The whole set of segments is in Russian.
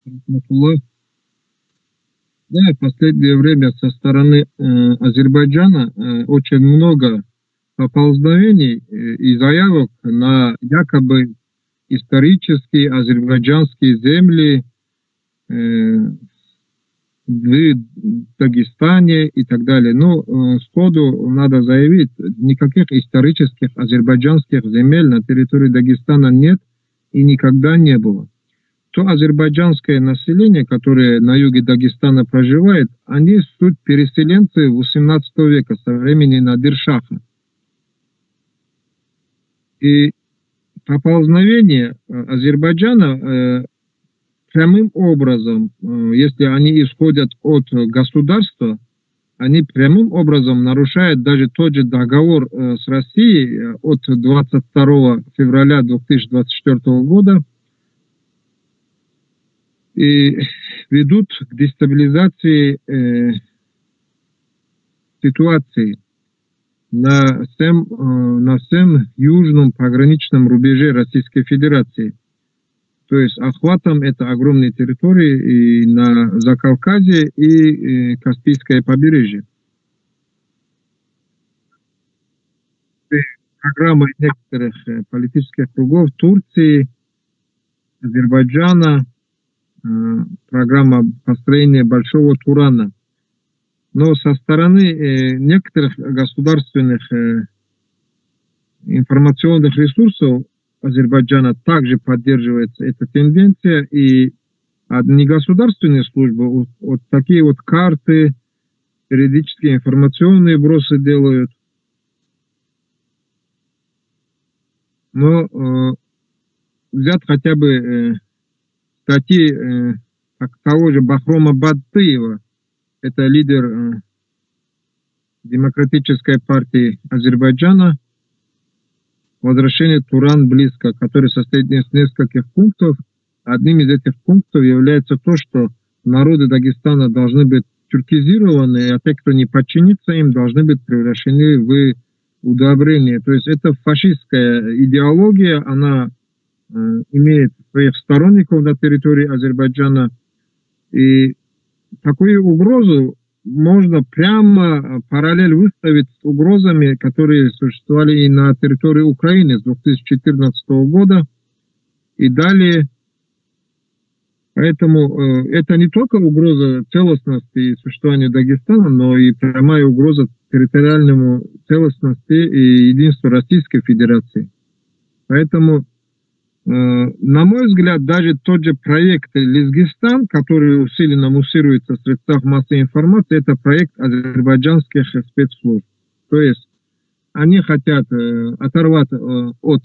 Рахматуллах. Да, в последнее время со стороны Азербайджана очень много поползновений и заявок на якобы исторические азербайджанские земли в Дагестане и так далее. Но сходу надо заявить, никаких исторических азербайджанских земель на территории Дагестана нет и никогда не было. То азербайджанское население, которое на юге Дагестана проживает, они суть переселенцы 18 века со времени Надир-Шаха. И поползновение Азербайджана прямым образом, если они исходят от государства, они прямым образом нарушают даже тот же договор с Россией от 22 февраля 2024 года и ведут к дестабилизации ситуации на всем южном пограничном рубеже Российской Федерации. То есть охватом это огромные территории и на Закавказье, и Каспийское побережье. Программа некоторых политических кругов Турции, Азербайджана, программа построения Большого Турана. Но со стороны некоторых государственных информационных ресурсов Азербайджана также поддерживается эта тенденция, и негосударственные службы вот такие вот карты, периодические информационные бросы делают. Но взять хотя бы статьи того же Бахрома Баттыева, это лидер Демократической партии Азербайджана, «Возвращение Туран близко», который состоит из нескольких пунктов. Одним из этих пунктов является то, что народы Дагестана должны быть тюркизированы, а те, кто не подчинится им, должны быть превращены в удобрение. То есть это фашистская идеология, она имеет своих сторонников на территории Азербайджана. И такую угрозу можно прямо параллель выставить с угрозами, которые существовали и на территории Украины с 2014 года и далее. Поэтому это не только угроза целостности и существованию Дагестана, но и прямая угроза территориальному целостности и единству Российской Федерации. Поэтому, на мой взгляд, даже тот же проект «Лезгистан», который усиленно муссируется в средствах массовой информации, это проект азербайджанских спецслужб. То есть они хотят оторвать от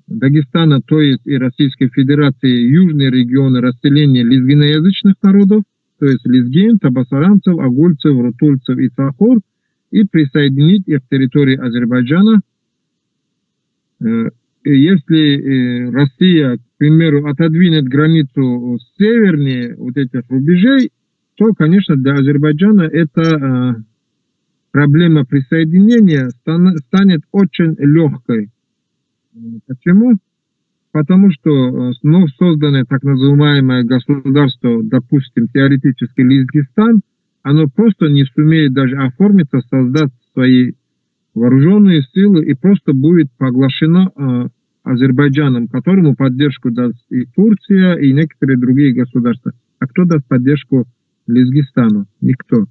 Дагестана, то есть и Российской Федерации, южные регионы расселения лезгиноязычных народов, то есть лезгин, табасаранцев, агульцев, рутульцев и сахор, и присоединить их к территории Азербайджана. Если Россия, к примеру, отодвинет границу севернее вот этих рубежей, то, конечно, для Азербайджана эта проблема присоединения станет очень легкой. Почему? Потому что вновь созданное так называемое государство, допустим, теоретически Лезгистан, оно просто не сумеет даже оформиться, создать свои вооруженные силы и просто будет поглощено Азербайджаном, которому поддержку даст и Турция, и некоторые другие государства. А кто даст поддержку Лезгистану? Никто.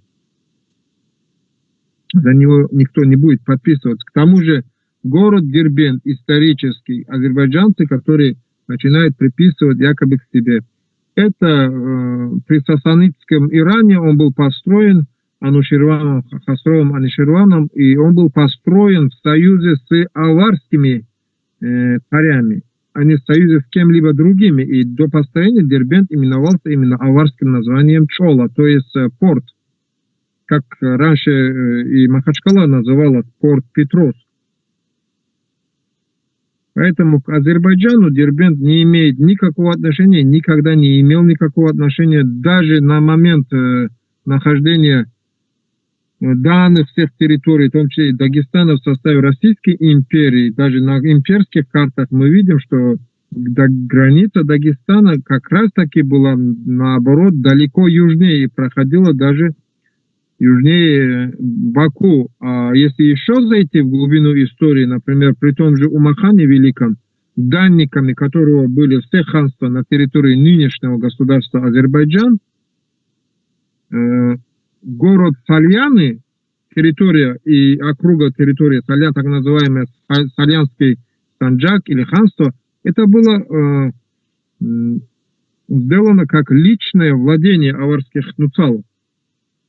За него никто не будет подписываться. К тому же город Дербент исторический, азербайджанцы, которые начинают приписывать якобы к себе. Это при сасанидском Иране он был построен Ануширваном, Хасровым Ануширваном, и он был построен в союзе с аварскими царями, а не в союзе с кем-либо другими. И до построения Дербент именовался именно аварским названием Чола, то есть порт. Как раньше и Махачкала называлась порт Петрос. Поэтому к Азербайджану Дербент не имеет никакого отношения, никогда не имел никакого отношения, даже на момент нахождения данных всех территорий, в том числе и Дагестана, в составе Российской империи. Даже на имперских картах мы видим, что граница Дагестана как раз таки была, наоборот, далеко южнее и проходила даже южнее Баку. А если еще зайти в глубину истории, например, при том же Умахане Великом, данниками которого были все ханства на территории нынешнего государства Азербайджан, город Сальяны, территория и округа территории Сальян, так называемый Сальянский санджак или ханство, это было сделано как личное владение аварских нуцалов,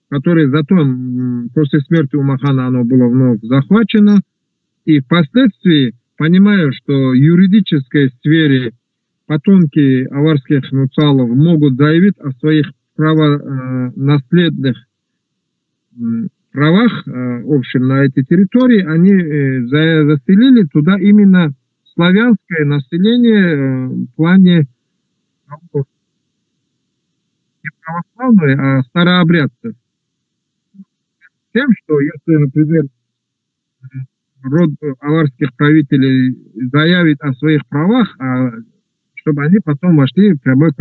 которые затем, после смерти Умахана, оно было вновь захвачено, и впоследствии, понимая, что в юридической сфере потомки аварских нуцалов могут заявить о своих наследных правах, в общем, на эти территории, они заселили туда именно славянское население в плане не православное, а старообрядцев. Тем, что если, например, род аварских правителей заявит о своих правах, чтобы они потом вошли в прямой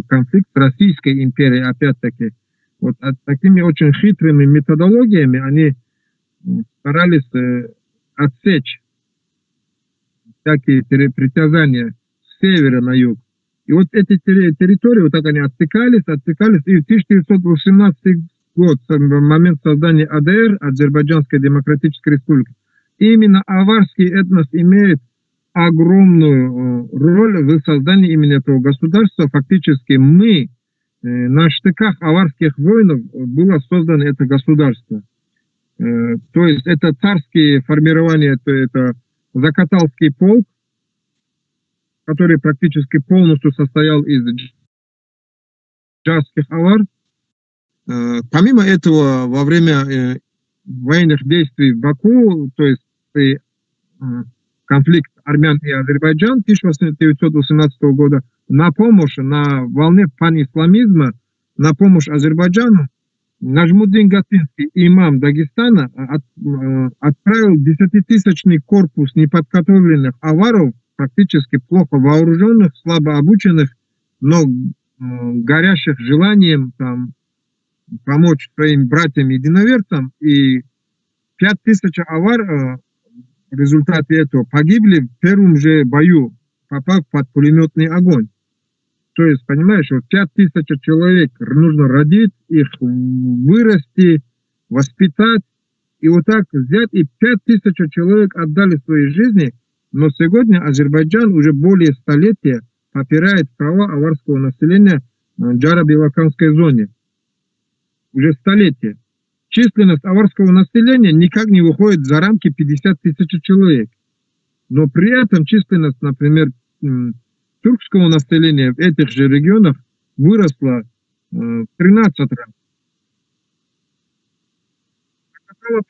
конфликт с Российской империей, опять-таки. Вот такими очень хитрыми методологиями они старались отсечь всякие притязания с севера на юг. И вот эти территории, вот так они отсекались, и в 1918 год, в момент создания АДР, Азербайджанской Демократической Республики, именно аварский этнос имеет огромную роль в создании именно этого государства. Фактически на штыках аварских воинов было создано это государство. То есть это царские формирования, это Закаталский полк, который практически полностью состоял из джарских авар. Помимо этого, во время военных действий в Баку, то есть конфликт армян и Азербайджан 1918 года, на волне панисламизма, на помощь Азербайджану, Нажмуддин Гатинский, имам Дагестана, отправил 10-тысячный корпус неподготовленных аваров, практически плохо вооруженных, слабо обученных, но горящих желанием помочь своим братьям-единоверцам. И 5000 авар в результате этого погибли в первом же бою, попав под пулеметный огонь. То есть, понимаешь, вот 5000 человек нужно родить, их вырасти, воспитать, и вот так взять, и 5000 человек отдали свои жизни, но сегодня Азербайджан уже более столетия попирает права аварского населения в Джаро-Белокамской зоне. Уже столетия. Численность аварского населения никак не выходит за рамки 50 000 человек. Но при этом численность, например, тюркского населения в этих же регионах выросла в 13 раз.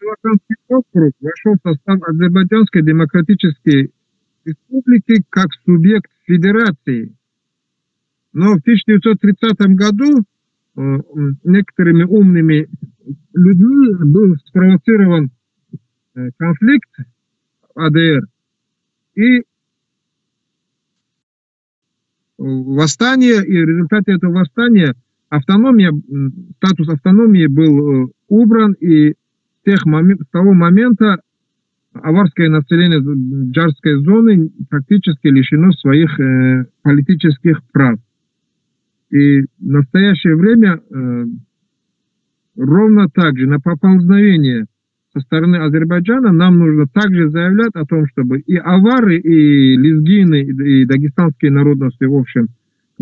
Белокамский округ вошел в состав Азербайджанской Демократической Республики как субъект федерации. Но в 1930 году некоторыми умными людьми был спровоцирован конфликт АДР и восстание, и в результате этого восстания статус автономии был убран, и с того момента аварское население джарской зоны практически лишено своих политических прав. И в настоящее время ровно так же на поползновение со стороны Азербайджана нам нужно также заявлять о том, чтобы и авары, и лезгины, и дагестанские народности, в общем,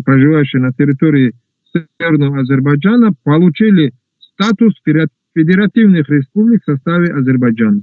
проживающие на территории Северного Азербайджана, получили статус федеративных республик в составе Азербайджана.